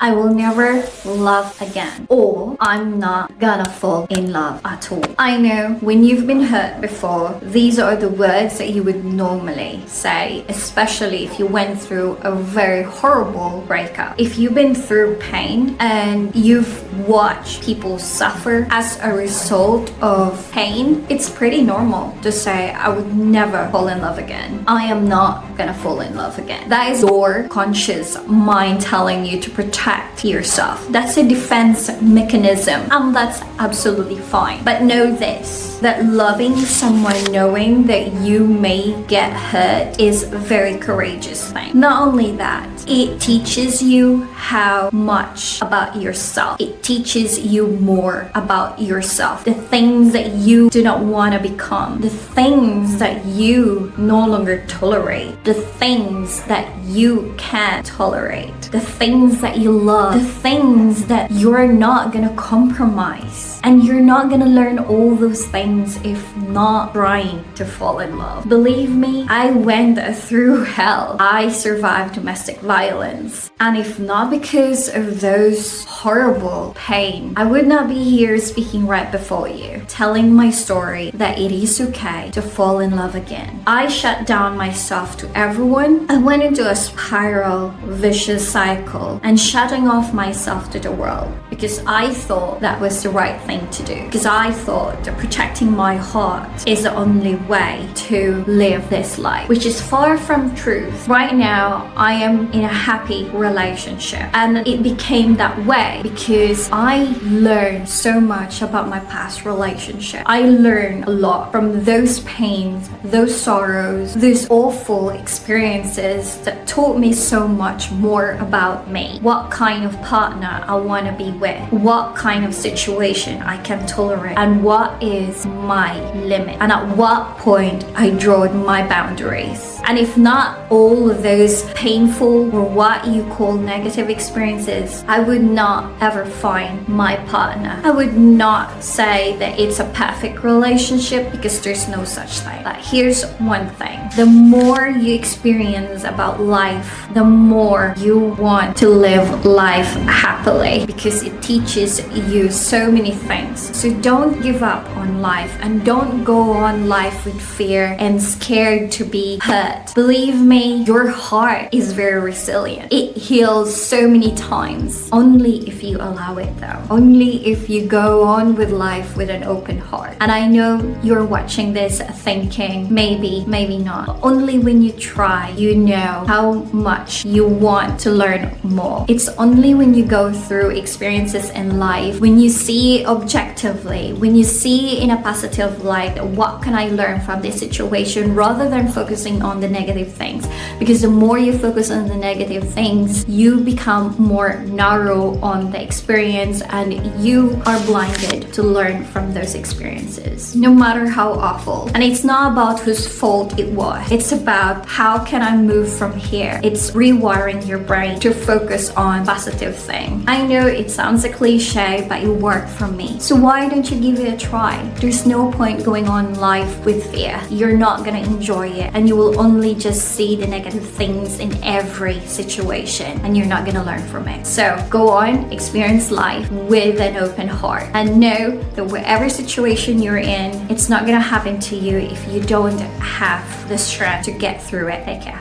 I will never love again, or I'm not gonna fall in love at all. I know when you've been hurt before, these are the words that you would normally say, especially if you went through a very horrible breakup. If you've been through pain and you've watched people suffer as a result of pain, it's pretty normal to say, I would never fall in love again. I am not gonna fall in love again. That is your conscious mind telling you to protect yourself. That's a defense mechanism, and that's absolutely fine. But know this, that loving someone knowing that you may get hurt is a very courageous thing. Not only that, it teaches you how much about yourself. It teaches you more about yourself. The things that you do not want to become, the things that you no longer tolerate, the things that you can't tolerate, the things that you love, the things that you're not gonna compromise. And you're not gonna learn all those things if not trying to fall in love. Believe me, I went through hell. I survived domestic violence. And if not because of those horrible pain, I would not be here speaking right before you, telling my story that it is okay to fall in love again. I shut down myself to everyone. I went into a spiral, vicious cycle and shutting off myself to the world because I thought that was the right thing to do. Because I thought that protecting my heart is the only way to live this life, which is far from truth. Right now, I am in a happy relationship, and it became that way because I learned so much about my past relationship. I learned a lot from those pains, those sorrows, those awful experiences that taught me so much more about me. What kind of partner I want to be with, what kind of situation I can tolerate, and what is my limit, and at what point I draw my boundaries. And if not all of those painful or what you call negative experiences, I would not ever find my partner. I would not say that it's a perfect relationship because there's no such thing. But here's one thing. The more you experience about life, the more you want to live life happily because it teaches you so many things. So don't give up on life and don't go on life with fear and scared to be hurt. Believe me, your heart is very resilient. It heals so many times. Only if you allow it though. Only if you go on with life with an open heart. And I know you're watching this thinking, maybe not. But only when you try, you know how much you want to learn more. It's only when you go through experiences in life, when you see objectively, when you see in a positive light, what can I learn from this situation rather than focusing on the negative things. Because the more you focus on the negative things, you become more narrow on the experience and you are blinded to learn from those experiences, no matter how awful. And it's not about whose fault it was. It's about how can I move from here. It's rewiring your brain to focus on positive thing. I know it sounds a cliche, but it worked for me. So why don't you give it a try? There's no point going on life with fear. You're not gonna enjoy it and you will only just see the negative things in every situation and you're not gonna learn from it. So go on, experience life with an open heart and know that whatever situation you're in, it's not gonna happen to you if you don't have the strength to get through it. Take care.